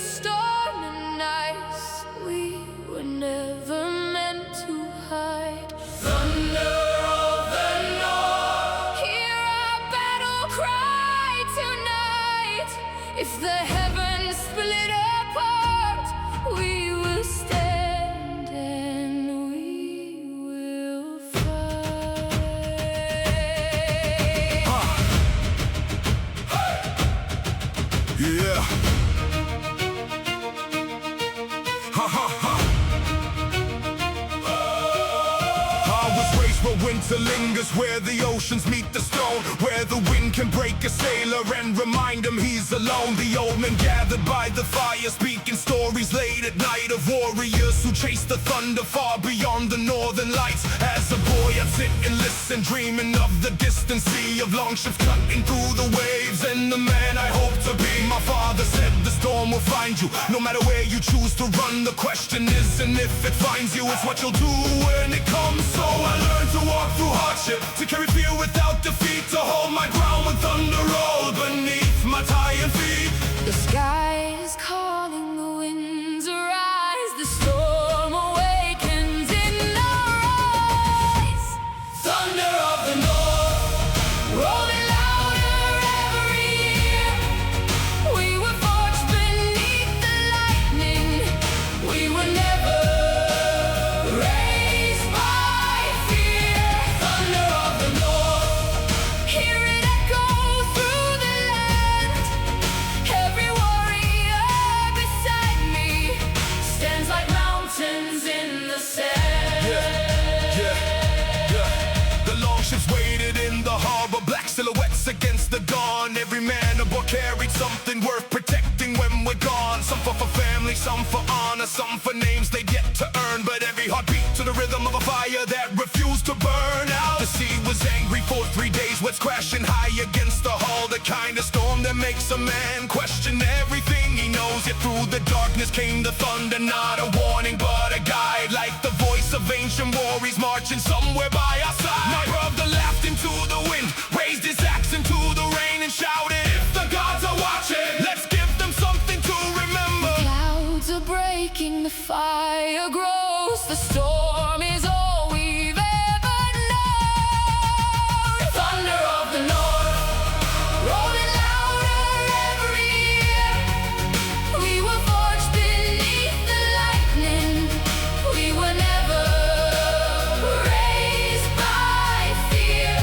storm and ice. We were never meant to hide. Thunder of the North, hear our battle cry tonight. If the heavens split apart, we will stand and we will fight. Yeah. I was raised where winter lingers, where the oceans meet the stone, where the wind can break a sailor and remind him he's alone. The old men gathered by the fire, speaking stories late at night of warriors who chased the thunder far beyond the northern lights. As a boy I'd sit and listen, dreaming of the distant sea of longships cutting through the waves, and the man I hope to be. My father said the storm will find you, no matter where you choose to run. The question isn't if it finds you, it's what you'll do when it comes. So I learned to walk through hardship, to carry fear without defeat, to hold my ground when thunder rolled beneath my tired feet. The sky is calling, the winds arise, the storm awakens in our eyes. Thunder of the North, rolling louder every year. We were forged beneath the lightning. We were never raised by fear. Thunder of the North, hear it echo through the land. Every warrior beside me stands like mountains in the sand. The longships waited in the harbor, black silhouettes against the dawn. Every man aboard carried something worth protecting when we're gone. Some for family, some for honor, some for names they'd yet to earn. But every heart beat to the rhythm of a fire that refused to burn out. The sea was angry for 3 days, what's crashing high against the hull. The kind of storm that makes a man question everything he knows. Yet through the darkness came the thunder, not a warning but a guide, like the voice of ancient warriors marching somewhere by our side. My brother laughed into the wind, raised his axe into the rain and shouted, if the gods are watching, let's give them something to remember. Clouds are breaking, the fire grows, the storm is all we've ever known. Thunder of the North, rolling louder every year. We were forged beneath the lightning. We were never raised by fear.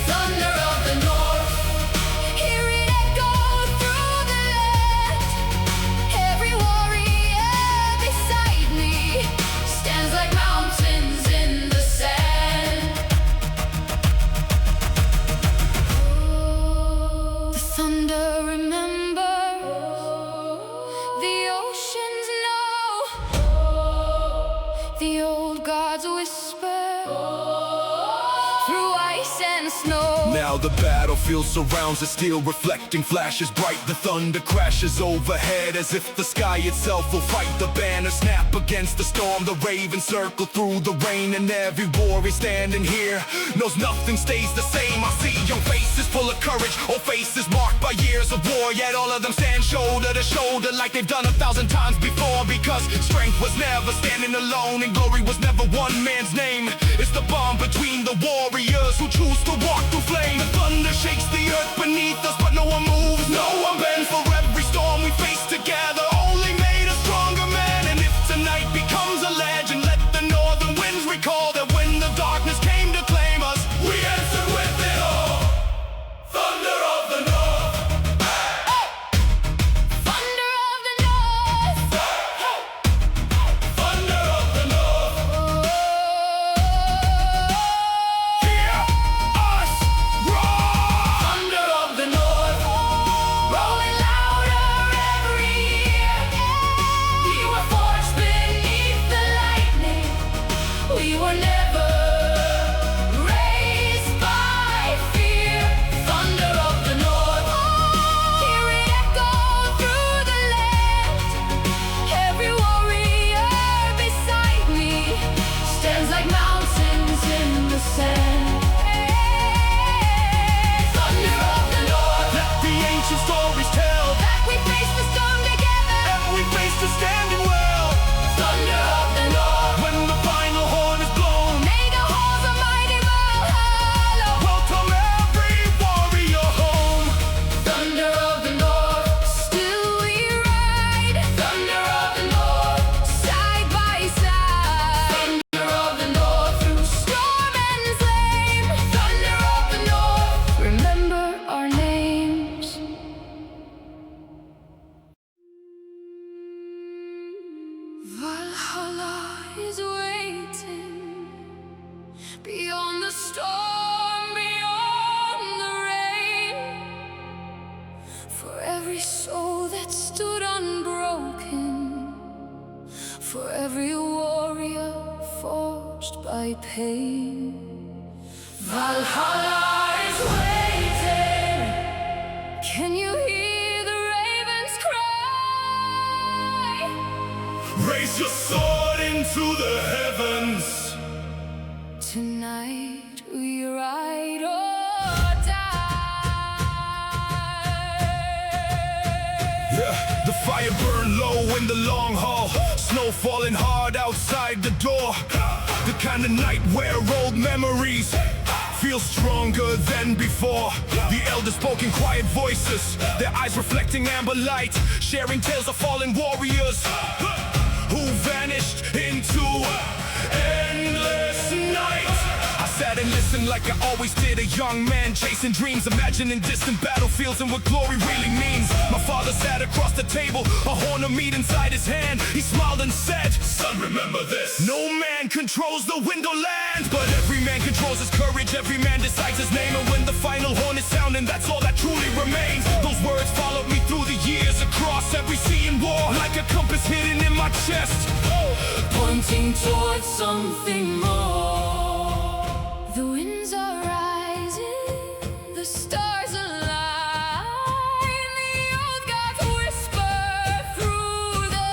Thunder of the North, hear it echo through the land. Every warrior beside me stands like mountains in the sand. The thunder remembers, the oceans know, the old gods whisper through ice and snow. Now the battlefield surrounds us, steel reflecting flashes bright. The thunder crashes overhead as if the sky itself will fight. The banners snap against the storm, the ravens circle through the rain. And every warrior standing here knows nothing stays the same. I see young faces full of courage, old faces marked by years of war. Yet all of them stand shoulder to shoulder like they've done 1,000 times before. Because strength was never standing alone and glory was never one man's name. It's the bond between the warriors who choose to walk through flame. The thunder shakes the earth beneath us, but no one moves, no one bends. For every storm we face together only made us stronger men. And if tonight becomes a legend, let the northern winds recall that when the darkness came to claim us, we answered with it all. Thunder of the North, Thunder of the North, thunder of the North, hear us roar. Thunder of the North, rolling louder every year. standing well. Thunder of the North. When the final horn is blown, May the halls of mighty Valhalla welcome every warrior home. Thunder of the North, still we ride. Thunder of the North, side by side. Thunder of the North, through storm and flame. Thunder of the North, remember our names. Valhalla is waiting beyond the storm, beyond the rain. For every soul that stood unbroken, for every warrior forged by pain. Valhalla is waiting. Can you hear the ravens cry? Raise your sword into the heavens. Tonight we ride or die. Yeah, the fire burned low in the long hall. Snow falling hard outside the door. The kind of night where old memories feel stronger than before. The elders spoke in quiet voices, their eyes reflecting amber light, sharing tales of fallen warriors who vanished into endless night. I sat and listened like I always did, a young man chasing dreams, imagining distant battlefields and what glory really means. My father sat across the table, a horn of meat inside his hand. He smiled and said, "Son, remember this. No man controls the wind or land, but every man controls his courage, every man decides his name. And when the final horn is sounding, that's all that truly remains." Those words followed me through the years, across every sea and war, like a compass hidden in my chest, Pointing towards something more. The winds are rising, the stars align. The old gods whisper through the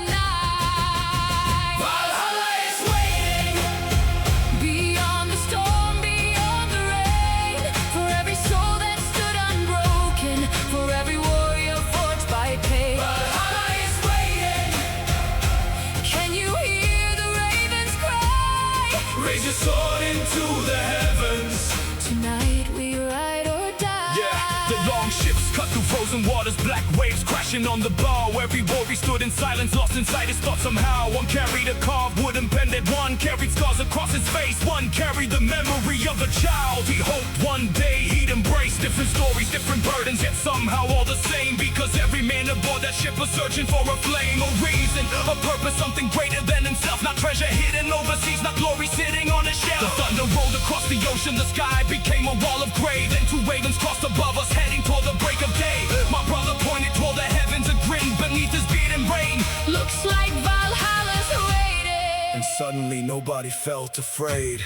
night. Valhalla is waiting beyond the storm, beyond the rain. For every soul that stood unbroken, for every warrior forged by pain. Valhalla is waiting. Can you hear the ravens cry? raise your sword into the heavens. Tonight we ride or die. Yeah, the long ships cut through frozen waters, black waves crashing on the bow. Every warrior stood in silence, lost inside his thoughts somehow. One carried a carved wooden pendant, one carried scars across his face, one carried the memory of a child he hoped one day he'd embrace. Different stories, different burdens, yet somehow all the same, because every man aboard that ship was searching for a flame, a reason, a purpose, something greater than himself. Not treasure hidden overseas, not glory sitting on a shelf. The thunder rolled across the ocean, the sky became a wall of gray. Then two ravens crossed above us, heading toward the break of day. My brother pointed toward the heavens, a grin beneath his beating rain. Looks like Valhalla's waiting. And suddenly nobody felt afraid.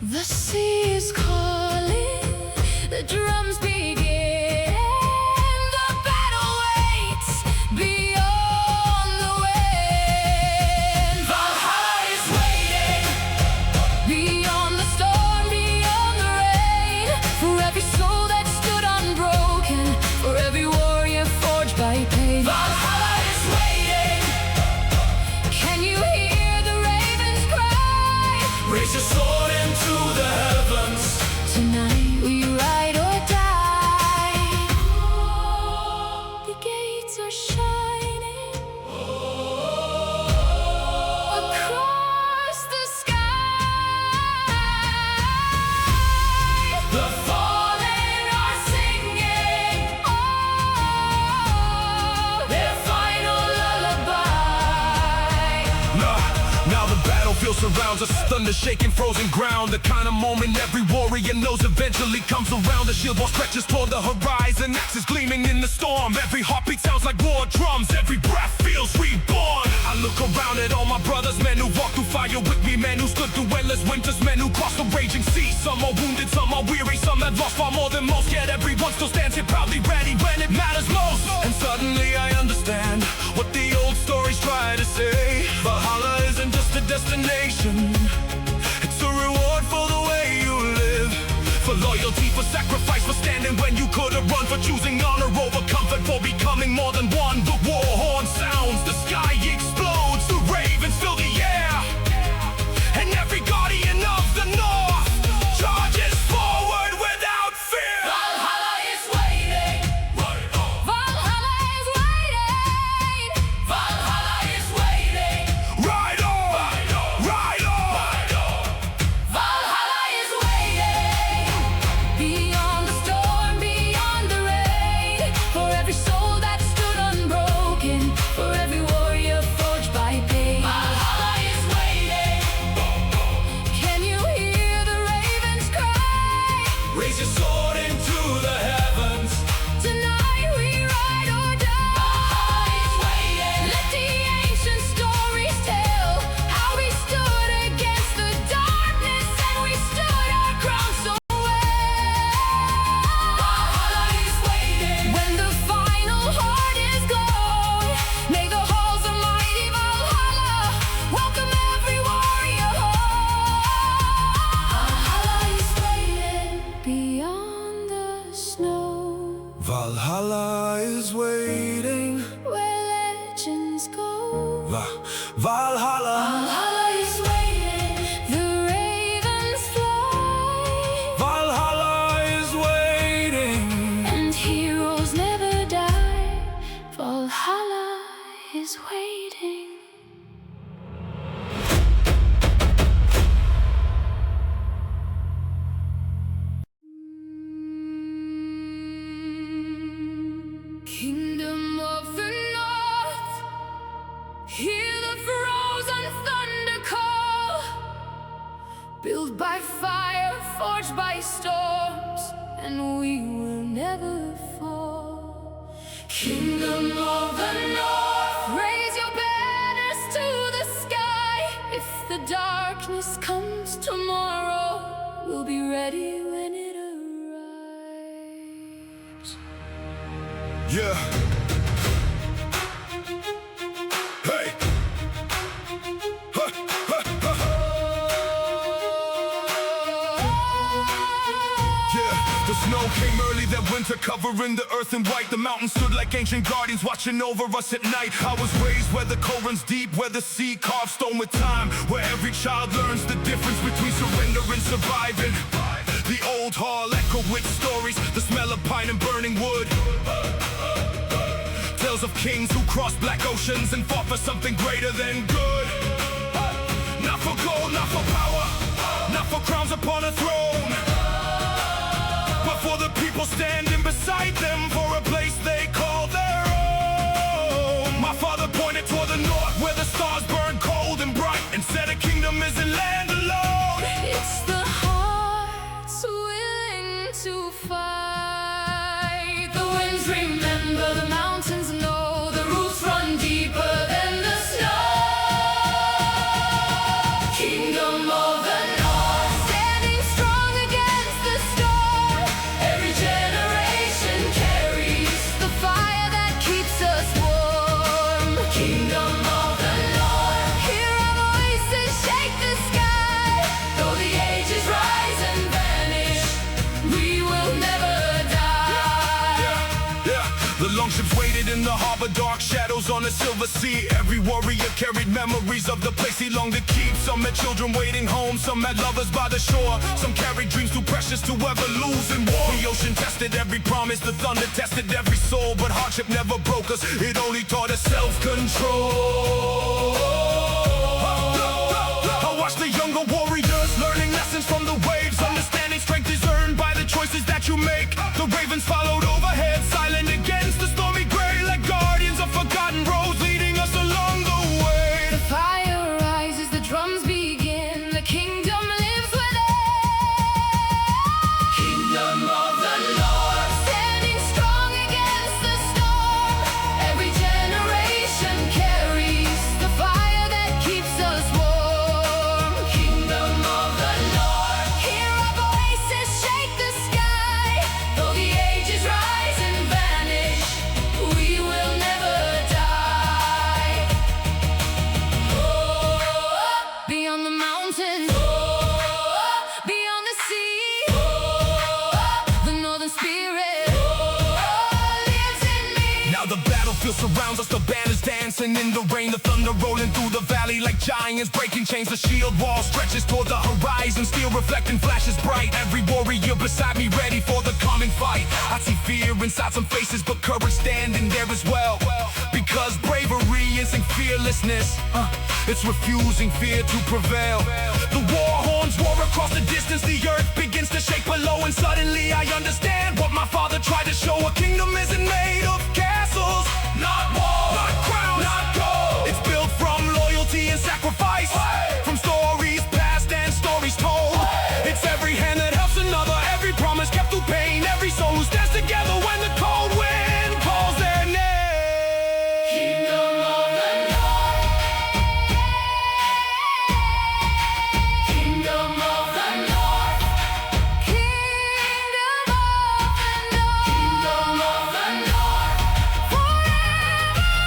The sea is calling, the drums begin. The battle waits beyond the wind. Valhalla is waiting beyond the storm, beyond the rain. For every soul that stood unbroken, for every warrior forged by pain. Valhalla is waiting. Can you hear the ravens cry? Raise your sword into the heavens. Tonight we ride or die. The gates are shining across the sky. The fallen are singing, oh, their final lullaby. Now the battlefield surrounds us, thunder shaking frozen ground. The kind of moment every warrior knows eventually comes around. The shield wall stretches toward the horizon, axes gleaming in the storm. Every heartbeat sounds like war drums, every breath feels reborn. I look around at all my brothers, men who walked through fire with me, men who stood through endless winters, men who crossed the raging sea. Some are wounded, some are weary, some have lost far more than most, yet everyone still stands here proudly ready when it matters most. And suddenly I understand what the old stories try to say. Valhalla isn't just a destination, it's a reward for the way you live. For loyalty, for sacrifice, for standing when you could have run, for choosing honor over comfort, for becoming more than one. The war horn sounds, Valhalla. Valhalla is waiting, the ravens fly. Valhalla is waiting, And heroes never die. Valhalla is waiting. Kingdom of the North, hear the frozen thunder call. Built by fire, forged by storms, and we will never fall. Kingdom of the North, raise your banners to the sky. If the darkness comes tomorrow, we'll be ready when it arrives. Yeah. Hey. The snow came early that winter, covering the earth in white. The mountains stood like ancient guardians, watching over us at night. I was raised where the cold runs deep, where the sea carves stone with time, where every child learns the difference between surrender and surviving. The old hall echoed with stories, the smell of pine and burning wood. Tales of kings who crossed black oceans and fought for something greater than good. Not for gold, not for power, not for crowns upon a throne, but for the people standing beside them, for a place they call their own. My father pointed toward the north, where the stars burn cold and bright, and said a kingdom isn't land alone. It's the hearts willing to fight. The winds remember, the mountains know, the roots run deeper than the snow. Kingdom of the North, standing strong against the storm. Every generation carries the fire that keeps us warm. Kingdom of the North, hear our voices shake the sky. Though the ages rise and vanish, we will never die. Yeah, the longships waited in the harbor, dark shadows on the silver sea. Every warrior carried memories of the place he longed to keep. Some had children waiting home, some had lovers by the shore, some carried dreams too precious to ever lose in war. The ocean tested every promise, the thunder tested every soul, but hardship never broke us, it only taught us self-control. I watched the younger warriors learning lessons from the waves, understanding strength is earned by the choices that you make. The ravens followed overhead, silent against the stormy gray, like guardians of forgotten roads, leading us along the way. The fire rises, the drums begin, the kingdom lives within. Kingdom of the North, standing strong against the storm. Every generation carries the fire that keeps us warm. Kingdom of the North, hear our voices shake the sky. Though the ages rise and vanish, we will never die. Beyond the mountains, beyond the sea, the northern spirit lives in me. Now the battlefield surrounds us, the banners dancing in the rain, the thunder rolling through the valley like giants breaking chains. The shield wall stretches toward the horizon, steel reflecting flashes bright. Every warrior beside me ready for the coming fight. I see fear inside some faces, but courage standing there as well. Because bravery isn't fearlessness, it's refusing fear to prevail. The war horns roar across the distance, the earth begins to shake below, and suddenly I understand what my father tried to show. A kingdom isn't made of castles, not walls, not crowns, not gold. It's built from loyalty and sacrifice, from stories past and stories told. It's every hand that helps another, every promise kept through pain, every soul who stands together when the cold wind calls their name. Kingdom of the North, Kingdom of the North, Kingdom of the North, Kingdom of the North, forever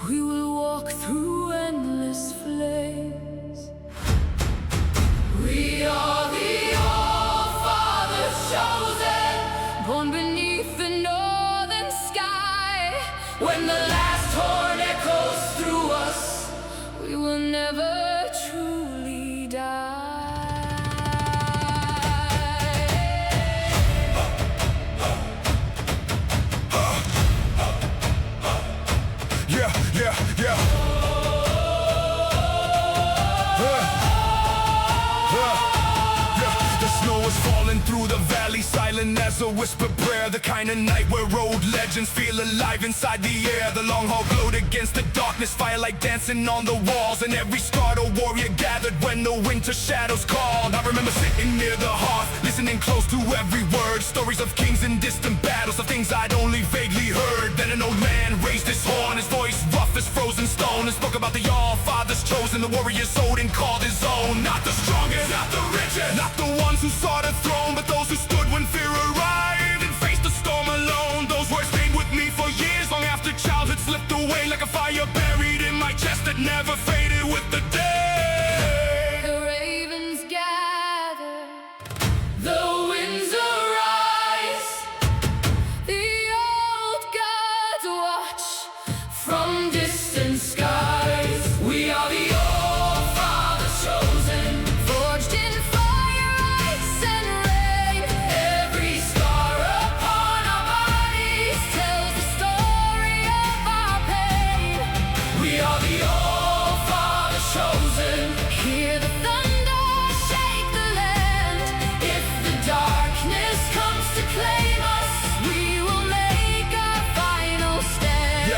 We will walk through endless flames. We are the All-Father's chosen, born beneath the northern sky. When the last horn echoes through us, we will never truly die. Yeah. The snow is falling through the valley, silent as a whispered prayer. The kind of night where old legends feel alive inside the air. The long hall glowed against the darkness, firelight dancing on the walls, and every scarred old warrior gathered when the winter shadows called. I remember sitting near the hearth, listening close to every word. Stories of kings and distant battles, of things I'd only vaguely heard. Then an old man raised his horn, his voice rough as frozen stone, and spoke about the All-Father's chosen, the warriors Odin called his own. Not the strongest, not the richest, not the ones who saw the throne, but those who stood when fear arrived and faced the storm alone. Those words stayed with me for years, long after childhood slipped away, like a fire buried in my chest that never faded with the day. The ravens gather, the winds arise, the old gods watch from distant skies. We are the All-Father's chosen, forged in fire, ice and rain. Every scar upon our bodies tells the story of our pain. We are the All-Father's chosen. Hear the thunder shake the land. If the darkness comes to claim us, we will make our final stand.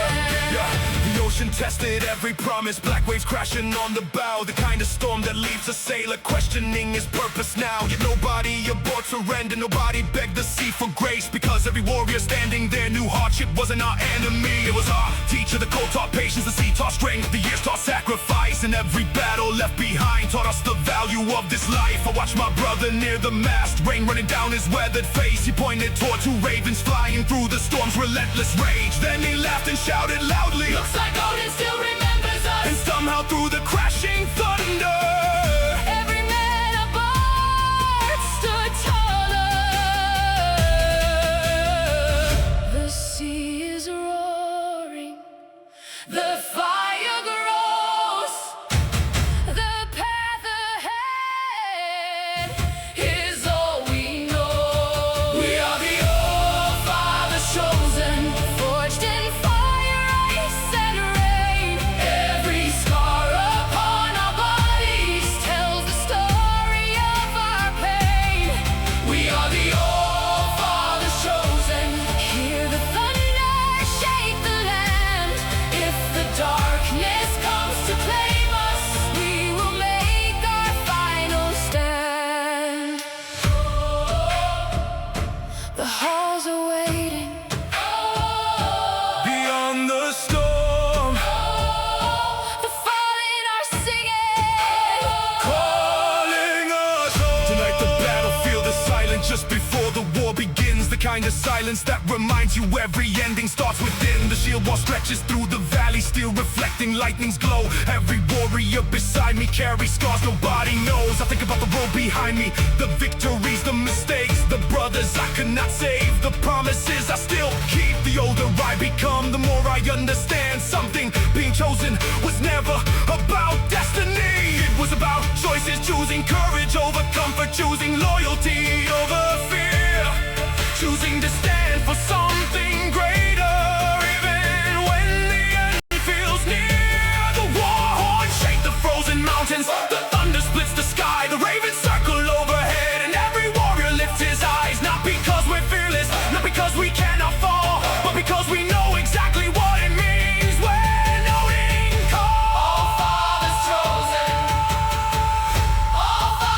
The ocean tested every promise, black waves crashing on the bow. The kind of storm that leaves a sailor questioning his purpose now. Yet nobody aboard surrendered, nobody begged the sea for grace, because every warrior standing there knew hardship wasn't our enemy. It was our teacher, the cold taught patience, the sea taught strength, the years taught sacrifice, and every battle left behind taught us the value of this life. I watched my brother near the mast, rain running down his weathered face. He pointed toward two ravens flying through the storm's relentless rage. Then he laughed and shouted loudly, Looks like Odin still remembers us. and somehow through the crashing thunder, Every man aboard stood taller. The sea is roaring, the fire grows, the path ahead is all we know. We are the All-Father's chosen, forged in fire, ice and rain. Every scar upon our bodies tells the story of our pain. We are the All-Father's chosen. Hear the thunder shake the land. If the darkness comes to claim us, we will make our final stand. The halls are waiting. beyond the storm, The fallen are singing. calling us home. Tonight the battlefield is silent just before the war begins. The kind of silence that reminds you every ending starts within. The shield wall stretches through the valley, still reflecting lightning's glow. Every warrior beside me carries scars nobody knows. I think about the road behind me, the victories, the mistakes, the brothers I could not save, the promises I still keep. The older I become, the more I understand something. Being chosen was never about destiny. It was about choices, choosing courage over comfort, choosing loyalty over fear, choosing to stand for something greater, even when the end feels near. The war horn shake the frozen mountains, the thunder splits the sky, the ravens circle overhead, and every warrior lifts his eyes, not because we're fearless, not because we cannot fall, but because we know exactly what it means when Odin calls. All-Father's chosen. All-Father's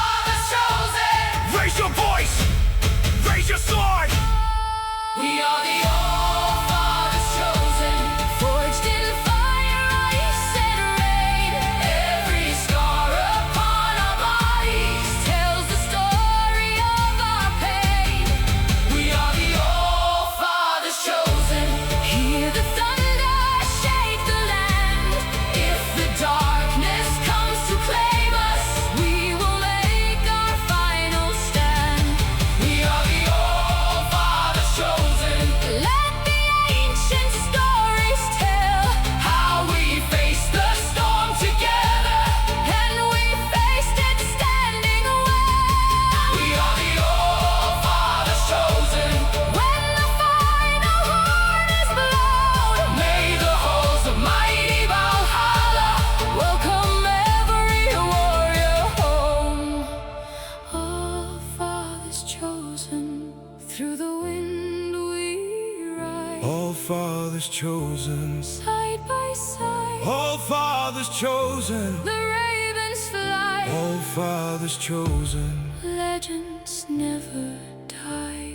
All fathers chosen, the ravens fly. all fathers chosen. Legends never die.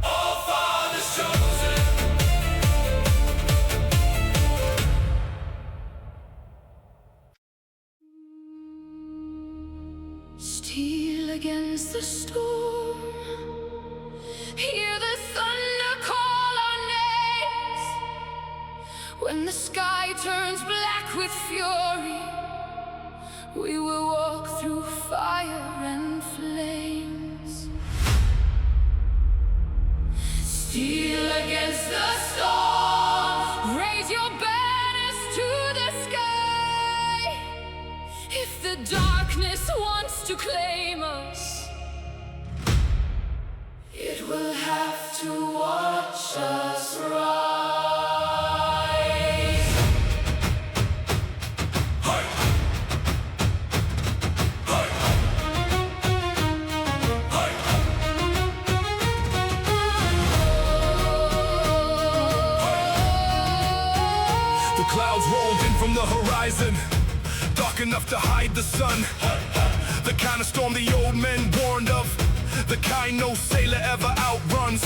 All fathers chosen. Steal against the storm. Hear the thunder call our names. When the sky turns black with fury, we will walk through fire and flames. Steal against the storm. Raise your banners to the sky. If the darkness wants to claim us, it will have to watch us rise. Hey. Hey. Hey. The clouds rolled in from the horizon, dark enough to hide the sun. The kind of storm the old men warned of, the kind no sailor ever outruns.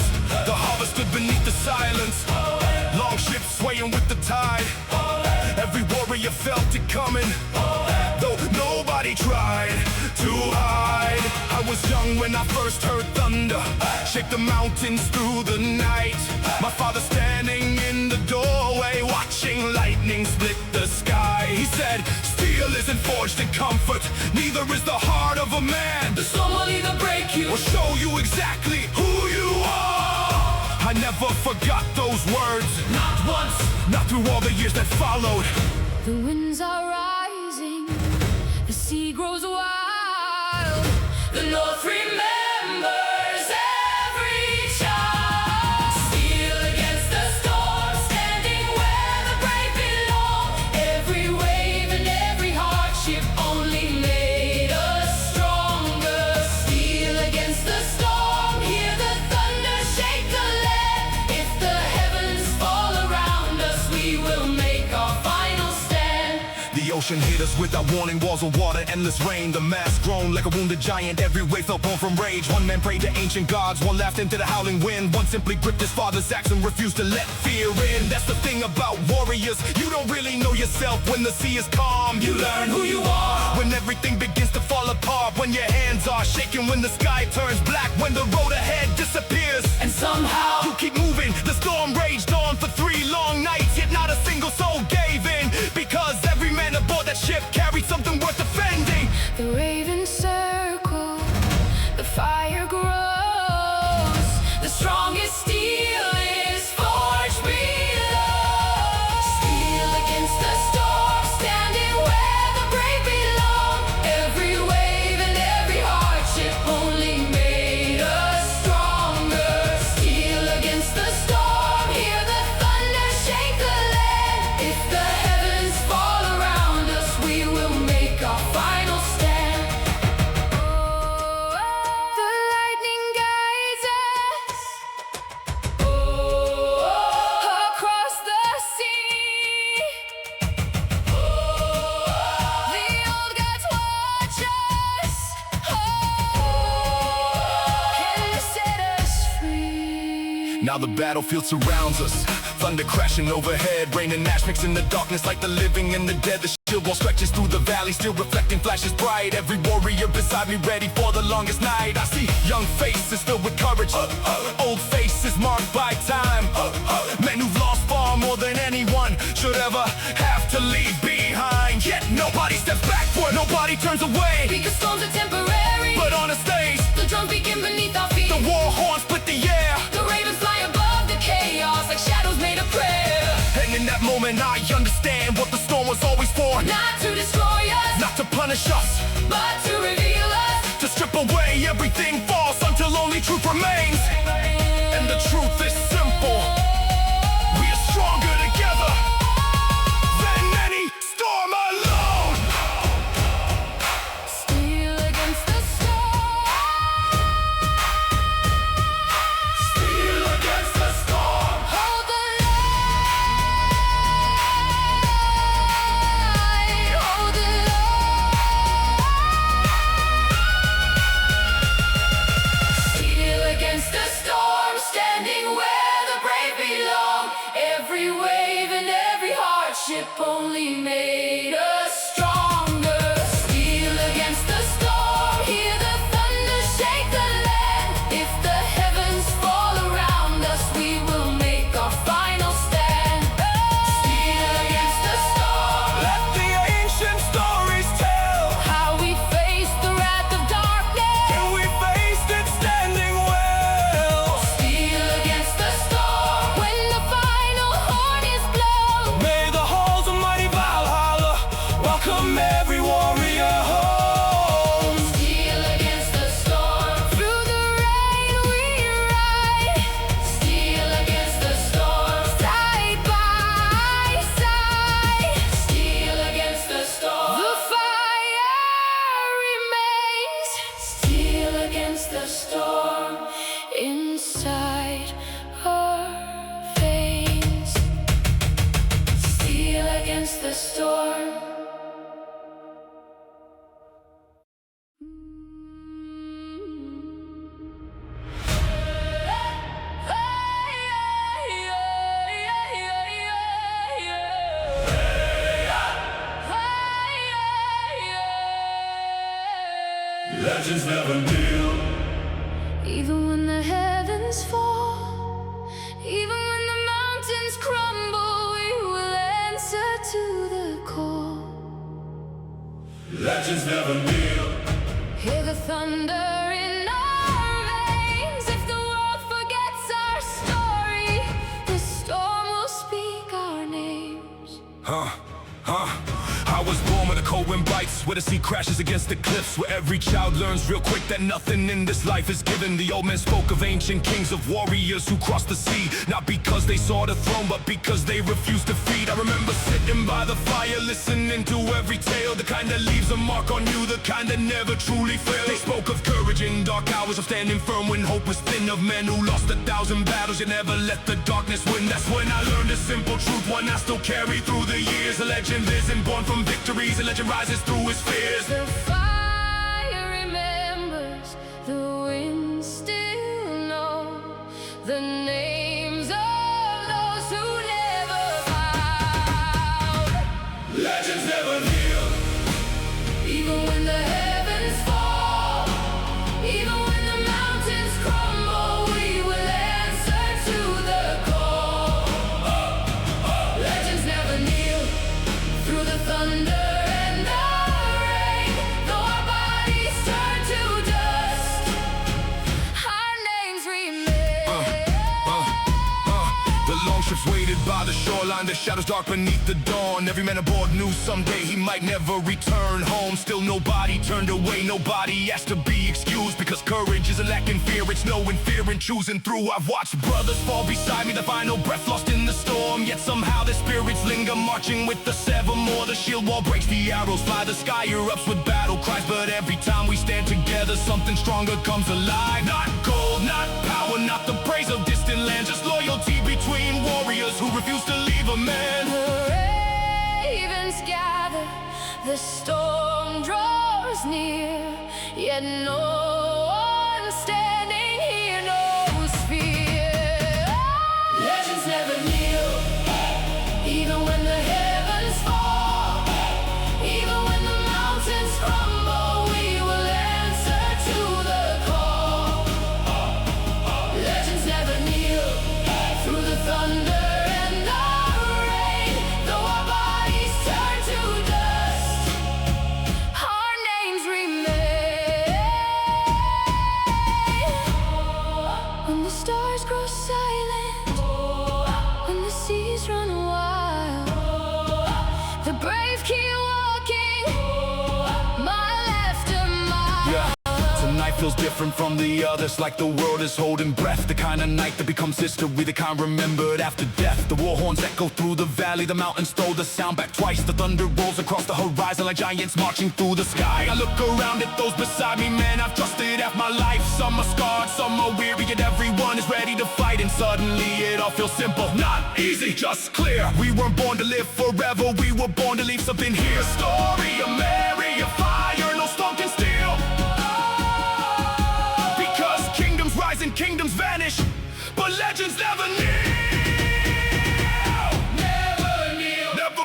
The harbor stood beneath the silence, long ships swaying with the tide. Every warrior felt it coming, though nobody tried to hide. I was young when I first heard thunder shake the mountains through the night. My father standing in the doorway, watching lightning split the sky. He said, steel isn't forged in comfort, neither is the heart of a man. The storm will either break you Or show you exactly who you are. I never forgot those words, not once. not through all the years that followed. The winds are rising, the sea grows wild. The North remembers every child. Steal against the storm, standing where the brave belong. Every wave and every hardship only made us stronger. Steal against the storm, hear the thunder shake the land. If the heavens fall around us, we will make our final stand. The ocean hit us without warning, walls of water, endless rain. The mass groaned like a wounded giant, every wave felt born from rage. One man prayed to ancient gods, one laughed into the howling wind. One simply gripped his father's axe and refused to let fear in. That's the thing about warriors, you don't really know yourself when the sea is calm. You learn who you are when everything begins to fall apart. When your hands are shaking, when the sky turns black, when the road ahead disappears. And somehow You keep moving, the storm raged on for 3 long nights, yet not a single soul gave in, because every man aboard that ship carried something worth defending. the ravens circle, the fire grows. The strongest steel is forged below. Steal against the storm, standing where the brave belong. Every wave and every hardship only made us stronger. Steal against the storm, hear the thunder shake the land. If the heavens fall around us, we will make our final stand. The lightning guides us across the sea. The old gods watch us and set us free. Now the battlefield surrounds us, thunder crashing overhead, rain and ash mix in the darkness like the living and the dead. The shield wall stretches through the valley, still reflecting flashes bright. Every warrior beside me ready for the longest night. I see young faces filled with courage, old faces marked by time. Men who've lost far more than anyone should ever have to leave behind. Yet nobody steps backward, nobody turns away. Because storms are temporary, But on a stage, the drums begin beneath our feet. the war horns split the air. The ravens fly above the chaos like shadows made of prayer. And in that moment I understand what the storm was always for. Not to destroy us, Not to punish us, but to reveal us. to strip away everything false until only truth remains. And the truth is simple, we are stronger together than any storm alone. Steal against the storm. Steal against the storm. Hold the line. hardship only made us stronger. Steel against the storm, hear the thunder shake the land. If the heavens fall around us, we will make our final stand. Steel against the storm, Let the ancient stories tell how we faced the wrath of darkness, and we faced it standing well. steel against the storm. When the final horn is blown, May the halls of mighty Valhalla welcome every warrior home. steel against the storm. Through the rain we ride, steel against the storm. Side by side, steel against the storm. The fire remains, steel against the storm. Inside our veins, steel against the storm. Legends never kneel. Even when the heavens fall, even when the mountains crumble, we will answer to the call. Legends never kneel. Hear the thunder in our veins. If the world forgets our story, the storm will speak our names. I was born with a cold wind bites, where the sea crashes against the cliffs, where every child learns real quick that nothing in this life is given. The old man spoke of ancient kings, of warriors who crossed the sea, not because they saw the throne, but because they refused to feed. I remember sitting by the fire, listening to every tale, the kind that leaves a mark on you, the kind that never truly fails. They spoke of courage in dark hours, of standing firm when hope was thin, of men who lost 1,000 battles, yet never let the darkness win. That's when I learned a simple truth, one I still carry through the years. A legend isn't born from victories, a legend rises through his fears. The fire remembers, the wind still know the names of those who never bowed. Legends never kneel. Even when the heavens fall, even when the mountains crumble, we will answer to the call. Legends never kneel. Through the thunder and the rain, though our bodies turn to dust, our names remain. The long ships waited by the shoreline, the shadows dark beneath the dawn. Every man aboard knew someday he might never return home. Still nobody turned away, nobody asked to be excused, because courage isn't lacking fear, it's knowing fear and choosing through. I've watched brothers fall beside me, the final breath lost in the storm, yet somehow their spirits linger, marching with the seven more. The shield wall breaks, the arrows fly, the sky erupts with battle cries, but every time we stand together, something stronger comes alive. Not gold, not power, not the praise of distant lands, just loyalty between warriors who refuse to leave a man. The ravens gather, the storm draws near, yet no one standing here knows fear. Legends never kneel, even when the heavens fall, even when the mountains crumble, we will answer to the call. Legends never kneel. Through the thunder and the rain, though our bodies turn to dust, our names remain. When the stars grow silent, when the seas run wild, the brave keep walking, mile after mile. Yeah. Tonight feels different from the others, like the world is holding breath. The kind of night that becomes history, the kind remembered after death. The war horns echo through the valley, the mountains throw the sound back twice. The thunder rolls across the horizon like giants marching through the sky. I look around at those beside me, man, I've trusted half my life. Some are scarred, some are weary, and everyone is ready to fight. And suddenly it all feels simple, not easy, just clear. We weren't born to live forever, we were born to leave something here. A story, a Mary, a fire, no storm can steal. And kingdoms vanish, but legends never kneel. Never kneel. Never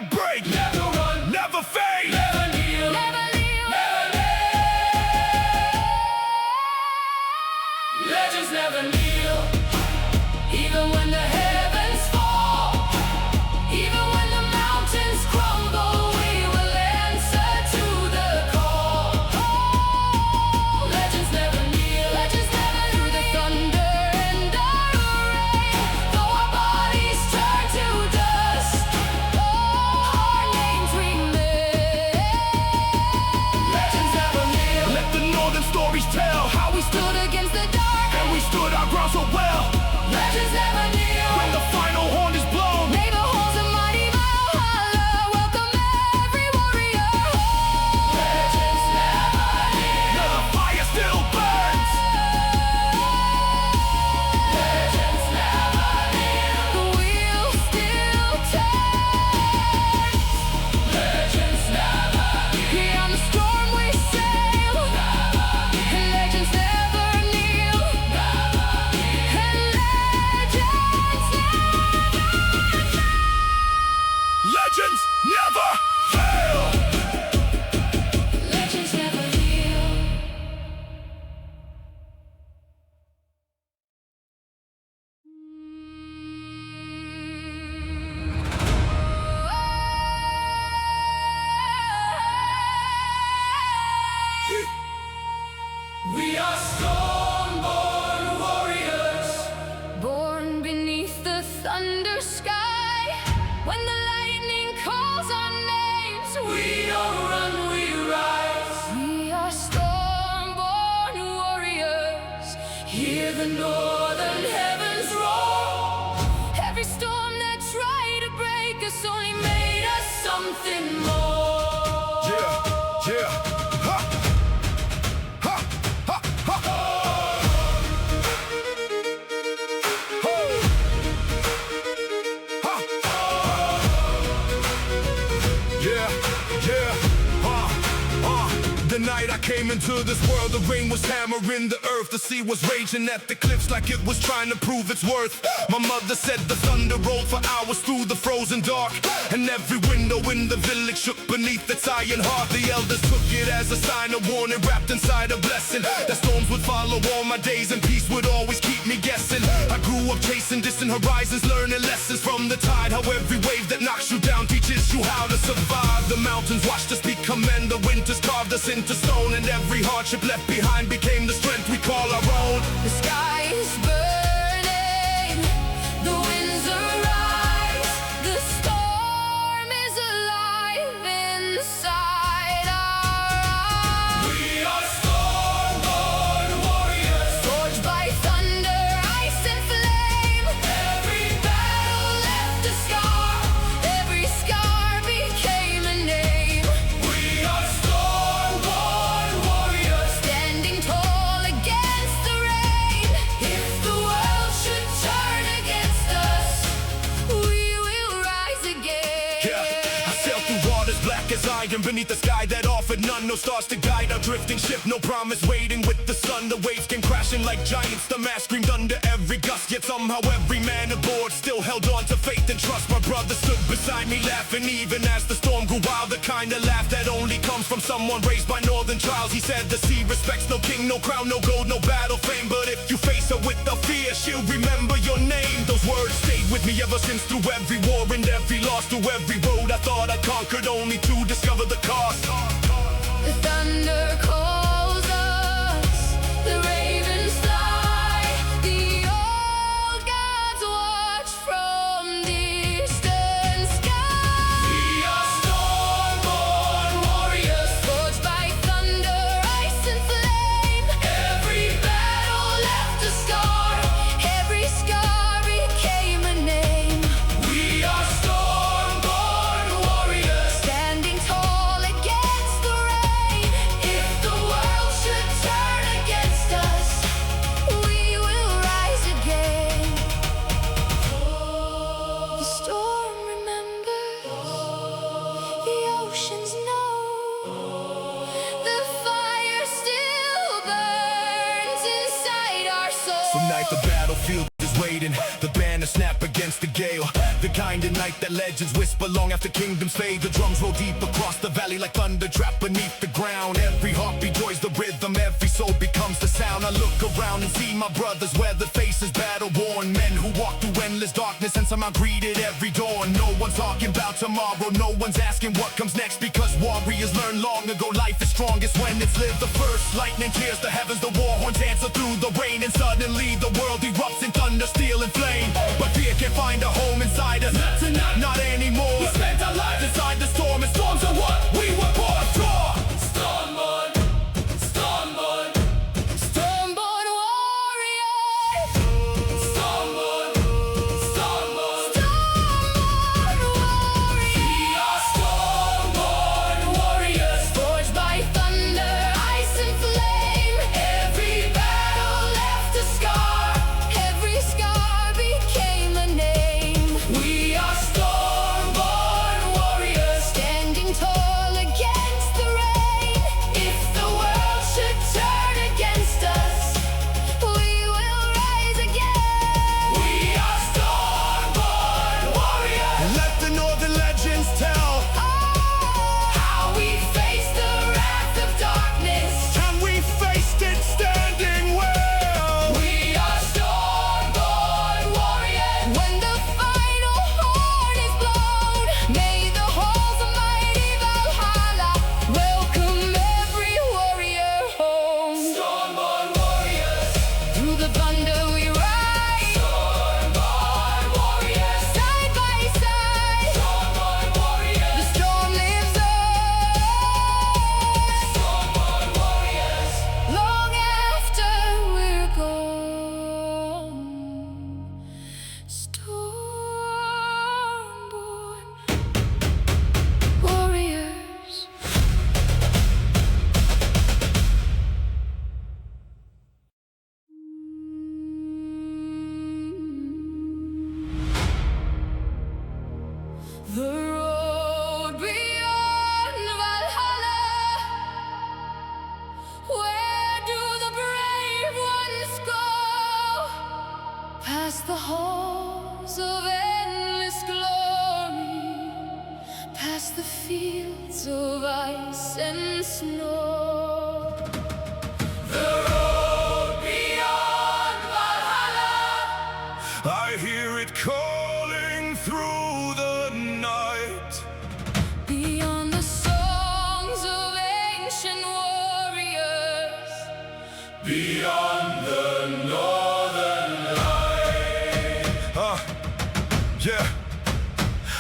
legends never fail. Legends never heal. We are storm-born warriors, Born beneath the thunder sky. When the lightning calls our names, we don't run, we rise. we are storm-born warriors. Hear the northern heavens roar. Every storm that tried to break us only made us something more. Yeah, yeah, ha, ha, ha, ha, ha. Yeah, yeah, the night I came into this world, the rain was hammering the earth. The sea was raging at the cliffs like it was trying to prove its worth. My mother said the thunder rolled for hours through the frozen dark, and every window in the village shook beneath its iron heart. The elders took it as a sign of warning, wrapped inside a blessing. That storms would follow all my days, and peace would always keep me guessing. I grew up chasing distant horizons, learning lessons from the tide. How every wave that knocks you down teaches you how to survive. The mountains watched us become men, the winters carved us into stone, and every hardship left behind became the strength we call our own. The sky is burning, the winds arise, the storm is alive inside our eyes. We are storm-born warriors, Forged by thunder, ice and flame. every battle Left a scar, every scar became a name. we are storm-born warriors. Standing tall against the rain. If the world should turn against us, we will rise again. Yeah, I sail through waters black as iron, beneath the sky that offered none. No stars to guide our drifting ship, no promise waiting with the sun. The waves came crashing like giants, the mass screamed under every gust. Yet somehow every man aboard still held on to faith and trust. My brother stood beside me laughing, even as the storm grew wild. The kind of laugh that only comes from someone raised by northern trials. He said the sea respects no king, no crown, no gold, no battle fame, but if you face her with the fear, she'll remember your name. Those words stayed with me ever since, through every war and every loss, through every road I thought I conquered, only to discover the cost. The thunder calls us, the ravens fly, the old gods watch from distant skies. We are storm-born warriors, Forged by thunder, ice and flame. every Battle left a scar, every scar became a name. we are storm-born warriors. Standing tall against the rain. If the world should turn against us, we will rise again. The storm remembers, the oceans know, the fire still burns inside our souls. Some night the battlefield is waiting, the banner snap against the gale. The kind of night that legends whisper long after kingdoms fade. The drums roll deep across the valley like thunder trapped beneath the ground. Every heartbeat joins the rhythm, every soul becomes the sound. I look around and see my brothers, weathered faces, battle-worn men who walk through endless darkness and somehow greeted every dawn. No one's talking about tomorrow, no one's asking what comes next, because warriors learned long ago life is strongest when it's lived. The first lightning tears the heavens, the war horns answer through the rain, and suddenly the world erupts in thunder, steel, and flame. But fear can't find a home inside us, not tonight, not anymore. We spent our lives inside the storm, and storms are what we were born for. Stormborn, stormborn, Stormborn warriors, stormborn, stormborn. stormborn warriors. We are stormborn warriors, Forged by thunder, ice and flame. Every battle left a scar, every scar became a name. we fields of ice and snow. The road beyond Valhalla, I hear it calling through the night. beyond the songs of ancient warriors, Beyond the northern light. Yeah.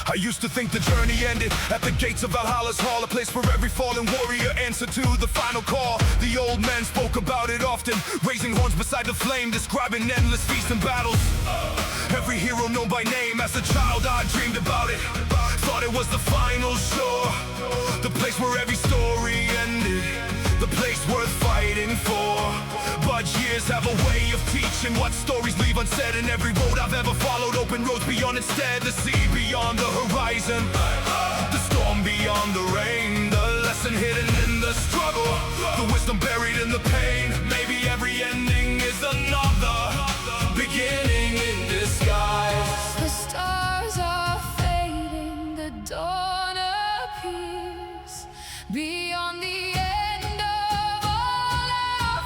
I used to think the journey ended at the gates of Valhalla's hall, a place where every fallen warrior answered to the final call. The old men spoke about it often, raising horns beside the flame, describing endless feasts and battles. Every hero known by name, as a child I dreamed about it. Thought it was the final shore, the place where every story ended, the place worth fighting for. But years have a way of teaching what stories leave unsaid, and every road I've ever followed open roads beyond instead. The sea beyond the horizon, the storm beyond the rain, the lesson hidden in the struggle, the wisdom buried in the pain. Maybe every ending is another beginning in disguise. the stars are fading, the dawn appears beyond the end of all our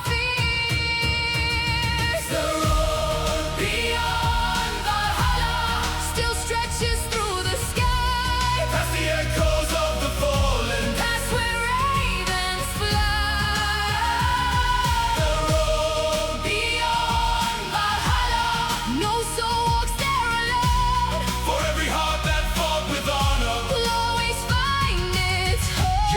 fears. The road beyond Valhalla still stretches through the sky, Past the echoes of the fallen, past where ravens fly. The road beyond Valhalla, no soul walks there alone, for every heart that fought with honor. will always find its home.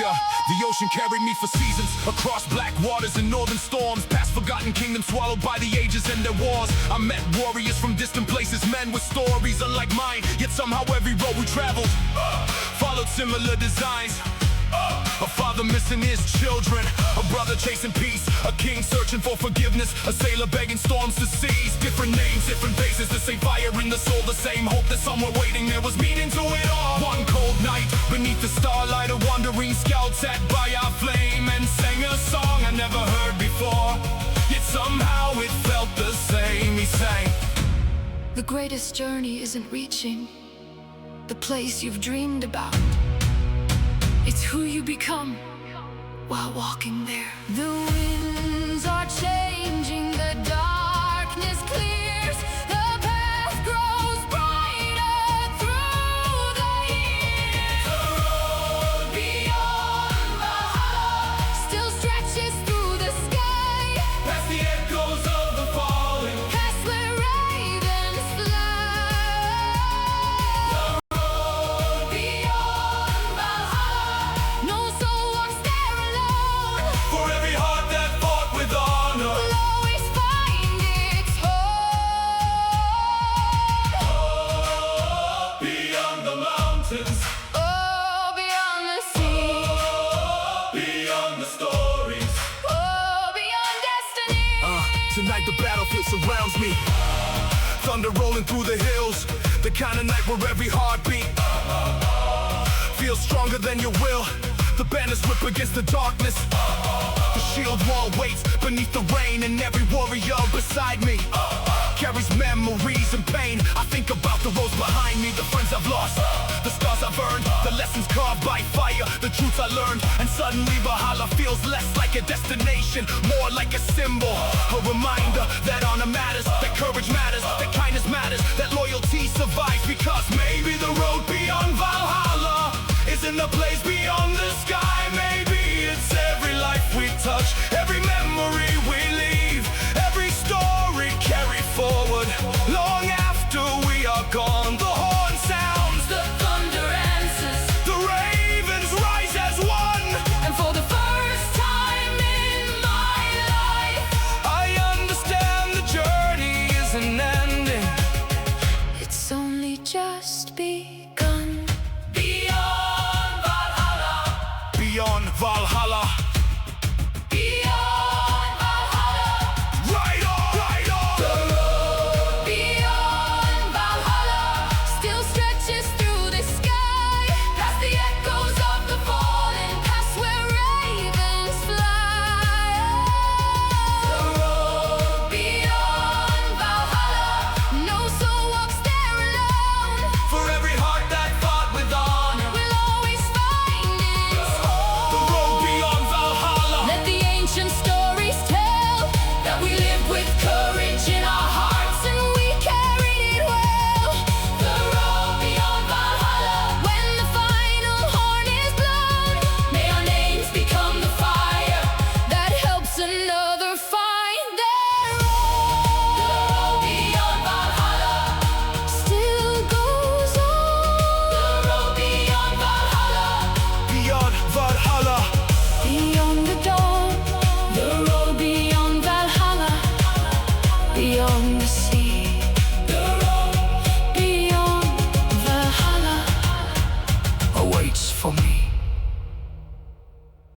Yeah, the ocean carried me for seasons, across black waters and northern storms, past forgotten kingdoms swallowed by the ages and their wars. I met warriors from distant places, men with stories unlike mine, yet somehow every road we traveled followed similar designs. A father missing his children, a brother chasing peace, a king searching for forgiveness, a sailor begging storms to cease. Different names, different faces, the same fire in the soul, the same hope that some were waiting. There was meaning to it all. One cold night, beneath the starlight, a wandering scout sat by our flame and sang a song I never heard before, yet somehow it felt the same. He sang, The greatest journey isn't reaching the place you've dreamed about. It's who you become while walking there. The winds are changing, the darkness clears, the path grows brighter through the years. The road beyond Valhalla still stretches through the sky, past the echoes of the fallen, past where ravens fly. Beyond Valhalla, no soul walks there alone, for every heart that fought with honor. will always find its home. Beyond the mountains, Oh, beyond the sea, beyond the stories. oh, beyond destiny. Tonight the battlefield surrounds me, thunder rolling through the hills, the kind of night where every heartbeat feels stronger than your will. The banners whip against the darkness, the shield wall waits beneath the rain, and every warrior beside me carries memories and pain. I think about the roads behind me, the friends I've lost, the scars I've earned, the lessons carved by fire, the truths I learned. And suddenly Valhalla feels less like a destination, more like a symbol, a reminder that honor matters, that courage matters, that kindness matters, that loyalty survives. Because maybe the road beyond Valhalla isn't the place beyond the sky. Maybe it's every life we touch, every memory we leave, every story carried forward long after we are gone. The horn sounds, The thunder answers, the ravens rise as one. and for the first time in my life, I understand the journey isn't ending. it's only just begun.